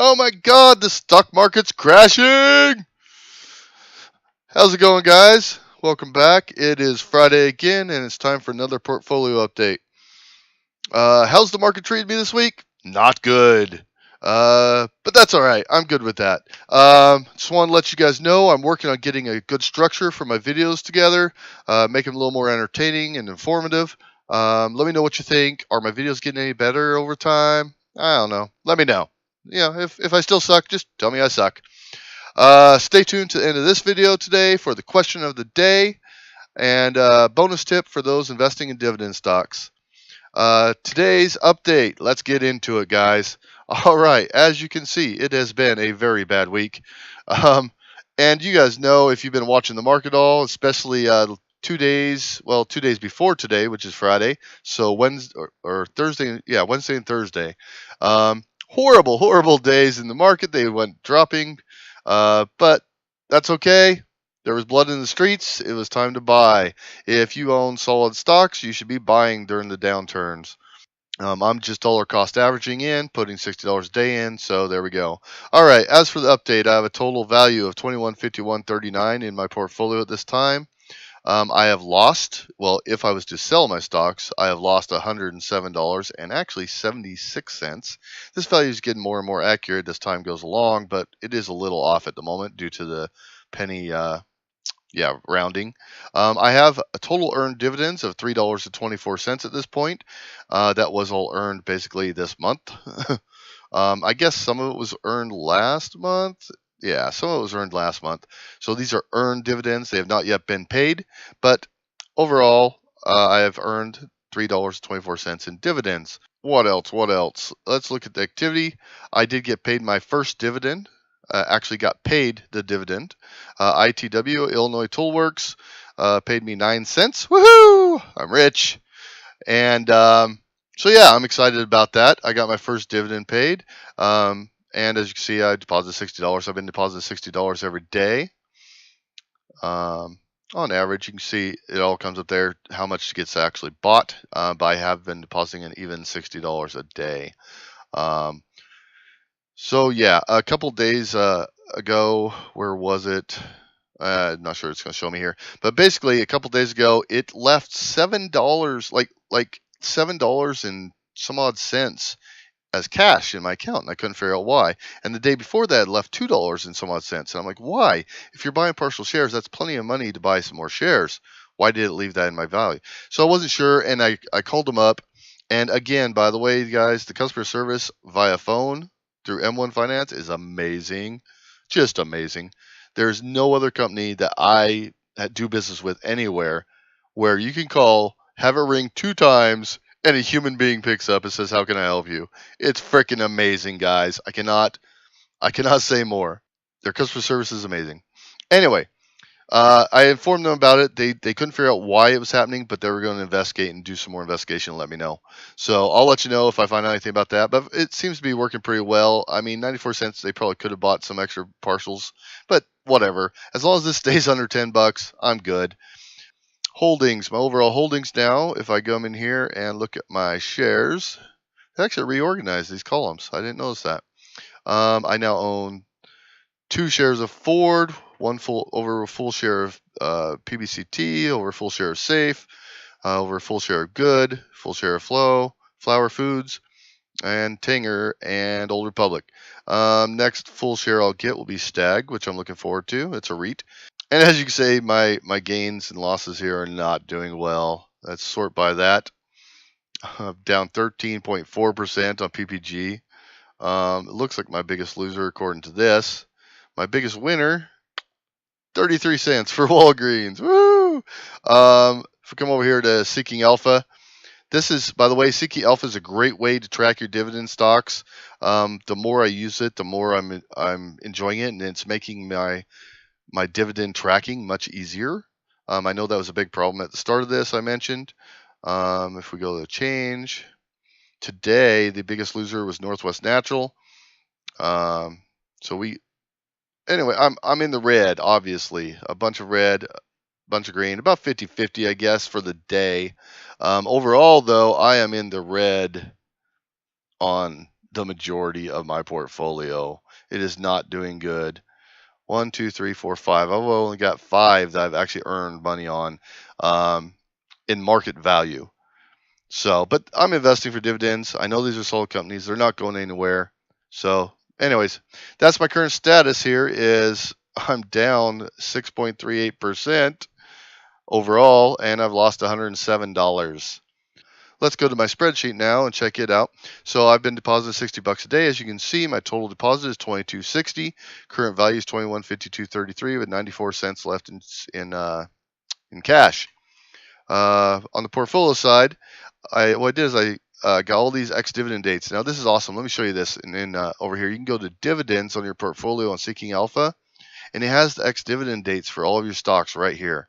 Oh my God, the stock market's crashing! How's it going, guys? Welcome back. It is Friday again, and it's time for another portfolio update. How's the market treating me this week? Not good. But that's all right. I'm good with that. Just want to let you guys know I'm working on getting a good structure for my videos together, make them a little more entertaining and informative. Let me know what you think. Are my videos getting any better over time? I don't know. Let me know. If I still suck, just tell me I suck. Stay tuned to the end of this video today for the question of the day and bonus tip for those investing in dividend stocks. Today's update, let's get into it, guys. All right, as you can see, it has been a very bad week. And you guys know, if you've been watching the market all, especially 2 days before today, which is Friday, so Wednesday or Thursday, Wednesday and Thursday. Horrible days in the market. They went dropping, but that's okay. There was blood in the streets. It was time to buy. If you own solid stocks, you should be buying during the downturns. I'm just dollar cost averaging in, putting $60 a day in, so there we go. All right, as for the update, I have a total value of $21.5139 in my portfolio at this time. I have lost, well, if I was to sell my stocks, I have lost $107 and actually 76 cents. This value is getting more and more accurate as time goes along, but it is a little off at the moment due to the penny rounding. I have a total earned dividends of $3.24 at this point. That was all earned basically this month. I guess some of it was earned last month. Yeah, some of it was earned last month. So these are earned dividends. They have not yet been paid, but overall, I have earned $3.24 in dividends. What else? What else? Let's look at the activity. I did get paid my first dividend. Actually got paid the dividend. ITW, Illinois Toolworks, paid me 9 cents. Woohoo! I'm rich. And so, yeah, I'm excited about that. I got my first dividend paid. And as you can see, I deposited $60. I've been depositing $60 every day. On average, you can see it all comes up there, how much gets actually bought. But I have been depositing an even $60 a day. So yeah, a couple days ago, where was it? I'm not sure it's going to show me here, but basically a couple days ago, it left $7, like $7 and some odd cents as cash in my account, and I couldn't figure out why. And the day before that, it left $2 and some odd cents, and I'm like, why? If you're buying partial shares, that's plenty of money to buy some more shares. Why did it leave that in my value? So I wasn't sure, and I called them up. And again, by the way, guys, the customer service via phone through M1 Finance is amazing, just amazing. There's no other company that I do business with anywhere where you can call, have it ring 2 times, and a human being picks up and says, "How can I help you?" It's freaking amazing, guys. I cannot say more. Their customer service is amazing. Anyway, I informed them about it. They couldn't figure out why it was happening, but they were going to investigate and do some more investigation and let me know. So I'll let you know if I find out anything about that. But it seems to be working pretty well. I mean, 94 cents, they probably could have bought some extra partials, but whatever. As long as this stays under $10, I'm good. Holdings, my overall holdings now, if I come in here and look at my shares, they actually reorganized these columns. I didn't notice that. I now own 2 shares of Ford, over a full share of PBCT, over a full share of Safe, over a full share of Good, full share of Flower Foods, and Tanger and Old Republic. Next full share I'll get will be Stag, which I'm looking forward to. It's a REIT. And as you can see, my gains and losses here are not doing well. Let's sort by that. Down 13.4% on PPG. It looks like my biggest loser according to this. My biggest winner, 33 cents for Walgreens. Woo! If we come over here to Seeking Alpha, this is, by the way, Seeking Alpha is a great way to track your dividend stocks. The more I use it, the more I'm enjoying it, and it's making my dividend tracking much easier. I know that was a big problem at the start of this, I mentioned. If we go to change, today the biggest loser was Northwest Natural. Anyway, I'm in the red, obviously. A bunch of red, a bunch of green, about 50-50, I guess, for the day. Overall, though, I am in the red on the majority of my portfolio. It is not doing good. 1, 2, 3, 4, 5. I've only got 5 that I've actually earned money on in market value. So, but I'm investing for dividends. I know these are solid companies. They're not going anywhere. So, anyways, that's my current status here is I'm down 6.38% overall, and I've lost $107. Let's go to my spreadsheet now and check it out. So I've been depositing $60 a day. As you can see, my total deposit is $22.60. Current value is $21.5233 with 94 cents left in cash. On the portfolio side, what I did is I got all these ex-dividend dates. Now this is awesome. Let me show you this. And then over here, you can go to dividends on your portfolio on Seeking Alpha, and it has the ex-dividend dates for all of your stocks right here.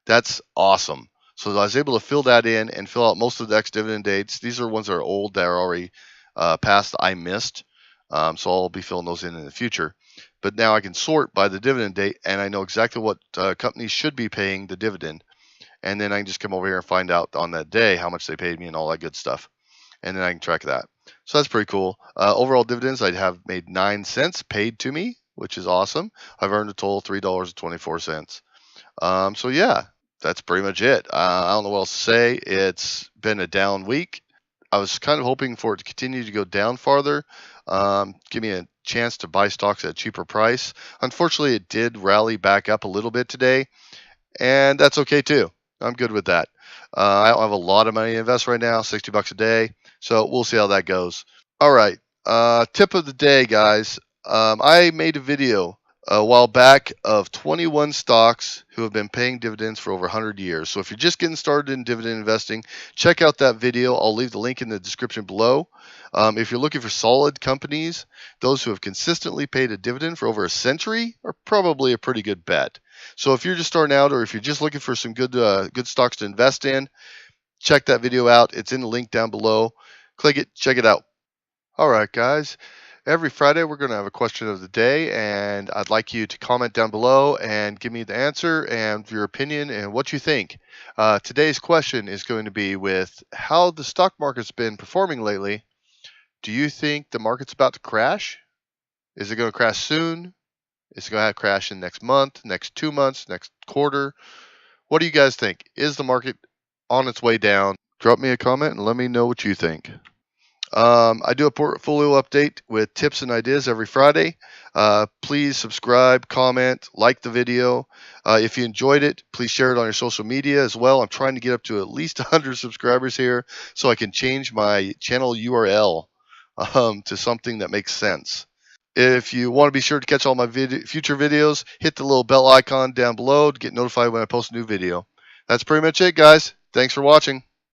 That's awesome. So I was able to fill that in and fill out most of the ex-dividend dates. These are ones that are old that are already past I missed. So I'll be filling those in the future. But now I can sort by the dividend date, and I know exactly what companies should be paying the dividend. And then I can just come over here and find out on that day how much they paid me and all that good stuff. And then I can track that. So that's pretty cool. Overall dividends, I have made 9 cents paid to me, which is awesome. I've earned a total of $3.24. So yeah, that's pretty much it. I don't know what else to say. It's been a down week. I was kind of hoping for it to continue to go down farther, give me a chance to buy stocks at a cheaper price. Unfortunately, it did rally back up a little bit today, and that's okay too. I'm good with that. I don't have a lot of money to invest right now, $60 a day, so we'll see how that goes. All right, tip of the day, guys. I made a video a while back of 21 stocks who have been paying dividends for over 100 years. So if you're just getting started in dividend investing, check out that video. I'll leave the link in the description below. If you're looking for solid companies, those who have consistently paid a dividend for over a century are probably a pretty good bet. So if you're just starting out, or if you're just looking for some good stocks to invest in, check that video out. It's in the link down below. Click it, check it out. All right, guys. Every Friday, we're going to have a question of the day, and I'd like you to comment down below and give me the answer and your opinion and what you think. Today's question is going to be with how the stock market's been performing lately. Do you think the market's about to crash? Is it going to crash soon? Is it going to crash in next month, next 2 months, next quarter? What do you guys think? Is the market on its way down? Drop me a comment and let me know what you think. I do a portfolio update with tips and ideas every Friday. Please subscribe, comment, like the video. If you enjoyed it, please share it on your social media as well. I'm trying to get up to at least 100 subscribers here so I can change my channel URL to something that makes sense. If you want to be sure to catch all my future videos, hit the little bell icon down below to get notified when I post a new video. That's pretty much it, guys. Thanks for watching.